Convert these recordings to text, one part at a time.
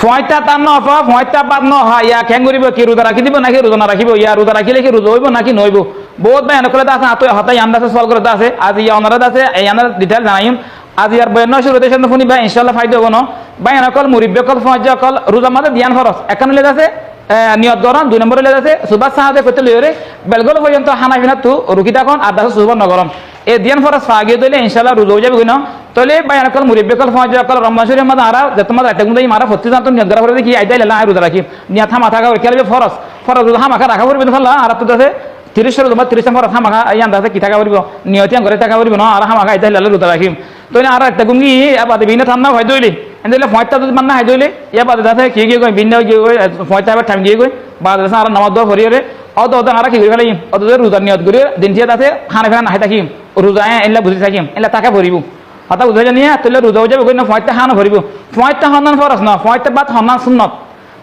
ফয়তা তার ন ফয়তা বাদ ন হয় ইয়া কেন করিব কি রোজা রাখি দিব নাকি রোজা না রাখিব ইয়া রোজা রাখিলে কি রোজা হইব নাকি নইব বহুত ভাই এনকলে আছে আতো হতাই আন্দাজে সওয়াল করতে আছে আজ ইয়া অনারাদ আছে এই আনার ডিটেইল জানাইম আজ ইয়ার বয়ান শুরুতে শুনে শুনি ভাই ইনশাআল্লাহ ফায়দা হবো না ভাই এনকল মুরিব্বকল ফয়জা কল রোজা মাঝে ধ্যান ফরজ একান লেজ আছে নিয়ত গরম 2 নম্বরে লেজ আছে সুবাহ সাহাদে কইতে লইরে বেলগল পর্যন্ত হানাফিনা তু রুকি তখন আর দাস সুবহ নগরম এই ধ্যান ফরজ ফাগিয়ে দিলে ইনশাআল্লাহ রোজা হয়ে যাবে কইনো তলে বায়ান কল মুরিব্বকল ফয়জা কল রমজান শরীফ মাঝে আরা যে তোমাদের একটা গুন্দাই মারা ফতি জানতো নিয়ত করা করে কি আইদাইলা না রোজা রাখি নিয়া থামা থাকা কেলবে ফরজ ফরজ রোজা হামাকা রাখা করবে ইনশাআল্লাহ আর তো আছে 30 রোজা 30 নম্বর হামাকা ইয়ান দাসে কি থাকা করব নিয়ত করে থাকা করব না আর হামাকা আইদাইলা রোজা রাখিম তলে আর একটা গুঙ্গি আবাদে বিনা থামনা হয় দইলে এন্দেলে ফয়তা যদি মাননা হয় দইলে ইয়া বাদে দাসে কি কি কই বিনা কি কই ফয়তা আবার টাইম গিয়ে কই বাদে দাসে আর নামাজ দোয়া করিরে অদ অদ আর কি করি ফেলাই অদ রোজা নিয়ত করি দিন দিয়া দাসে খানা ফেনা নাই থাকিম রোজা এলা বুঝি থাকিম এলা টাকা ভরিব হতা বুঝাই জানিয়া তলে রোজা হয়ে যাবে কই না ফয়তা খানা ভরিব ফয়তা হন্নান ফরজ না ফয়তা বাদ হন্নান সুন্নাত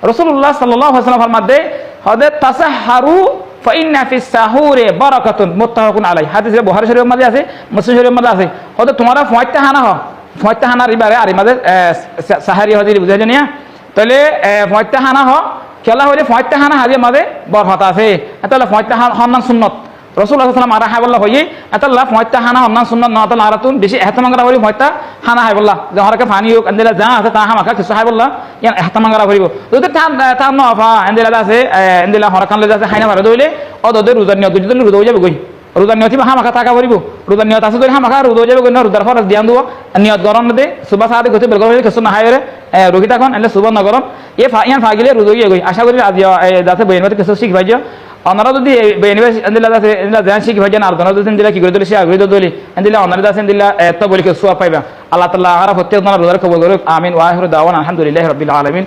রাসূলুল্লাহ সাল্লাল্লাহু আলাইহি ওয়াসাল্লাম ফরমাতে হদে তাসাহারু ফাইন্না ফিস সাহুরে বারাকাতুন মুত্তাফাকুন আলাইহি হাদিসে বুখারী শরীফের মধ্যে আছে মুসলিম শরীফের মধ্যে আছে হদে তোমারা ফয়তা খানা হ ফয়তা খানার ইবারে আর মাঝে সাহারি হদি বুঝাই জানিয়া তাহলে ফয়তা খানা হ খেলা হইলে ফয়তা খানা হাদির মাঝে বরকত আছে তাহলে ফয়তা হন্নান সুন্নাত রাসূলুল্লাহ সাল্লাল্লাহু আলাইহি ওয়াসাল্লাম আরা হাইবল্লাহ হই আতাল্লাহ ফয়তা খানা হন্নান সুন্নাত না তাহলে আরাতুন বেশি ইহতিমাম করা হইলে ফয়তা খানা হাইবল্লাহ যাহারকে পানি হোক আন্দিলা যা আছে তা হামাকা কিছু হাইবল্লাহ ইয়ান ইহতিমাম করা করিব যদি তা ন আফা আন্দিলা আছে আন্দিলা হরকান লই আছে হাইনা মারা দইলে অদদের রোজা নিয়ত যদি রোজা হয়ে যাবে কই রোজা নিয়ত হামাকা টাকা করিব রোজা নিয়ত আছে যদি হামাকা রোজা হয়ে যাবে কই না রোজার ফরজ ধ্যান দিব নিয়ত গরম দে সুবহ সাহাদে কইতে বের করে কিছু না হাইরে রোগী তখন এলে সুবহ না গরম এ ইয়ান ফাগিলে রোজা হয়ে গই আশা করি আজ দাসে বইনমতে কিছু শিখ ভাইজ অনারা যদি বেনিবেশ এন্দিলা দাসে এন্দিলা জান শিখ ভাইজ আর দনা যদি এন্দিলা কি করে দিলে সে আগ্রহ দলি এন্দিলা অনারা দাসে এন্দিলা এত বলি কিছু পাইবা আল্লাহ তাআলা আরা প্রত্যেক না রোজার কবুল করুক আমিন ওয়া আখিরু দাওয়ানা আলহামদুলিল্লাহি রাব্বিল আলামিন।